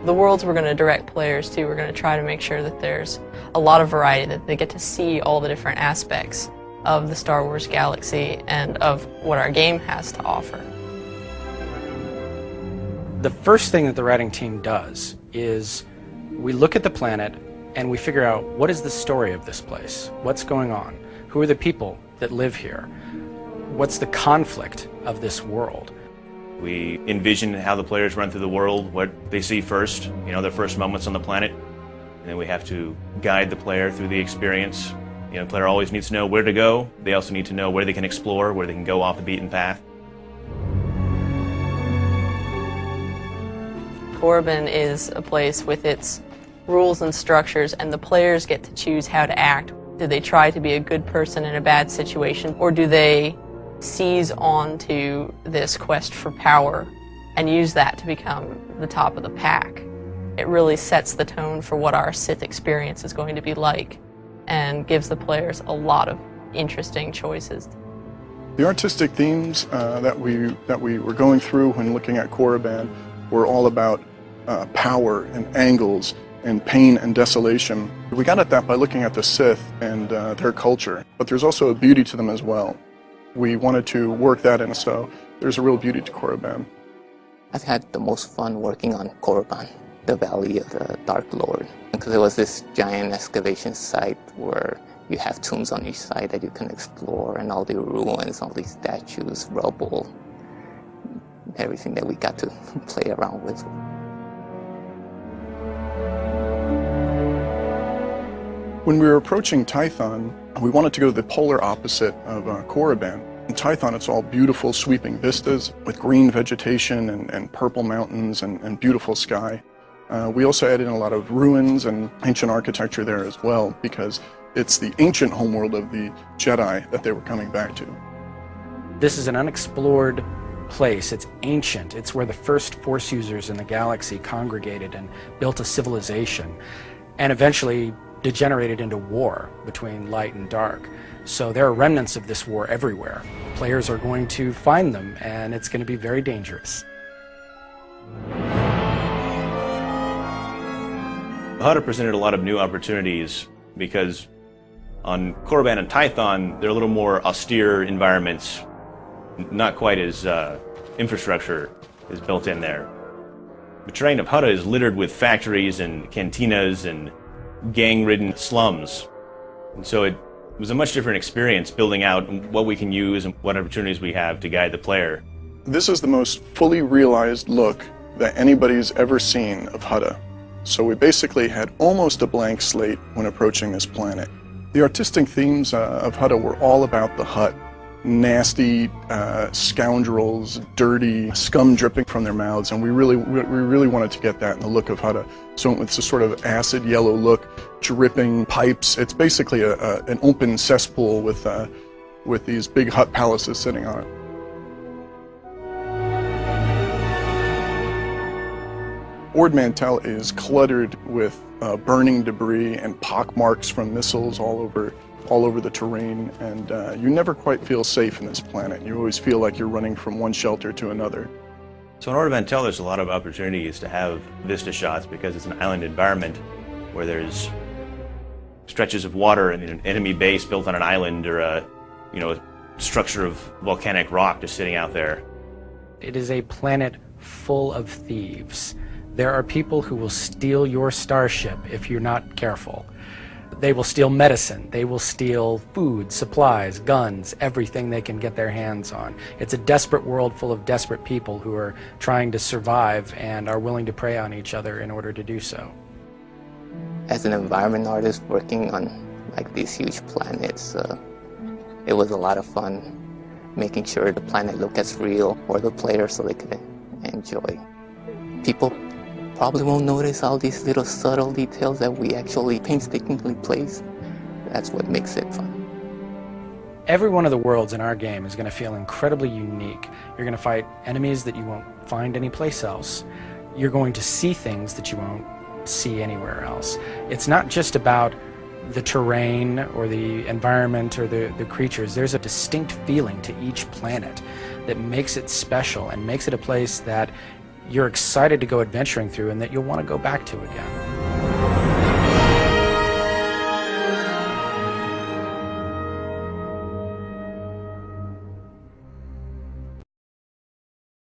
The worlds we're going to direct players to, we're going to try to make sure that there's a lot of variety, that they get to see all the different aspects of the Star Wars galaxy and of what our game has to offer. The first thing that the writing team does is we look at the planet and we figure out, what is the story of this place? What's going on? Who are the people that live here? What's the conflict of this world? We envision how the players run through the world, what they see first, their first moments on the planet, and then we have to guide the player through the experience. The player always needs to know where to go. They also need to know where they can explore, where they can go off the beaten path. Korriban is a place with its rules and structures, and the players get to choose how to act. Do they try to be a good person in a bad situation, or do they seize on to this quest for power and use that to become the top of the pack? It really sets the tone for what our Sith experience is going to be like and gives the players a lot of interesting choices. The artistic themes that we were going through when looking at Korriban were all about power and angles and pain and desolation. We got at that by looking at the Sith and their culture, but there's also a beauty to them as well. We wanted to work that in, so there's a real beauty to Korriban. I've had the most fun working on Korriban, the Valley of the Dark Lord, because it was this giant excavation site where you have tombs on each side that you can explore, and all the ruins, all these statues, rubble, everything that we got to play around with. When we were approaching Tython, we wanted to go the polar opposite of Korriban. In Tython, it's all beautiful sweeping vistas with green vegetation and purple mountains and beautiful sky. We also added in a lot of ruins and ancient architecture there as well, because it's the ancient homeworld of the Jedi that they were coming back to. This is an unexplored place. It's ancient. It's where the first Force users in the galaxy congregated and built a civilization, and eventually degenerated into war between light and dark. So there are remnants of this war everywhere. Players are going to find them, and it's going to be very dangerous. Hutta presented a lot of new opportunities because on Korriban and Tython, they're a little more austere environments, not quite as infrastructure is built in there. The terrain of Hutta is littered with factories and cantinas and gang-ridden slums. And so it was a much different experience building out what we can use and what opportunities we have to guide the player. This is the most fully realized look that anybody's ever seen of Hutta. So we basically had almost a blank slate when approaching this planet. The artistic themes of Hutta were all about the Hutt. Nasty scoundrels, dirty, scum dripping from their mouths, and we really wanted to get that in the look of Hutta. So it's a sort of acid yellow look, dripping pipes. It's basically an open cesspool with these big Hutt palaces sitting on it. Ord Mantell is cluttered with burning debris and pock marks from missiles all over the terrain, and you never quite feel safe in this planet. You always feel like you're running from one shelter to another. So in Ord Mantell, there's a lot of opportunities to have vista shots because it's an island environment where there's stretches of water and an enemy base built on an island, or a structure of volcanic rock just sitting out there. It is a planet full of thieves. There are people who will steal your starship if you're not careful. They will steal medicine, they will steal food, supplies, guns, everything they can get their hands on. It's a desperate world full of desperate people who are trying to survive and are willing to prey on each other in order to do so. As an environment artist working on these huge planets, it was a lot of fun making sure the planet looked as real for the players so they could enjoy. People probably won't notice all these little subtle details that we actually painstakingly place. That's what makes it fun. Every one of the worlds in our game is going to feel incredibly unique. You're going to fight enemies that you won't find anyplace else. You're going to see things that you won't see anywhere else. It's not just about the terrain or the environment or the creatures. There's a distinct feeling to each planet that makes it special and makes it a place that you're excited to go adventuring through and that you'll want to go back to again.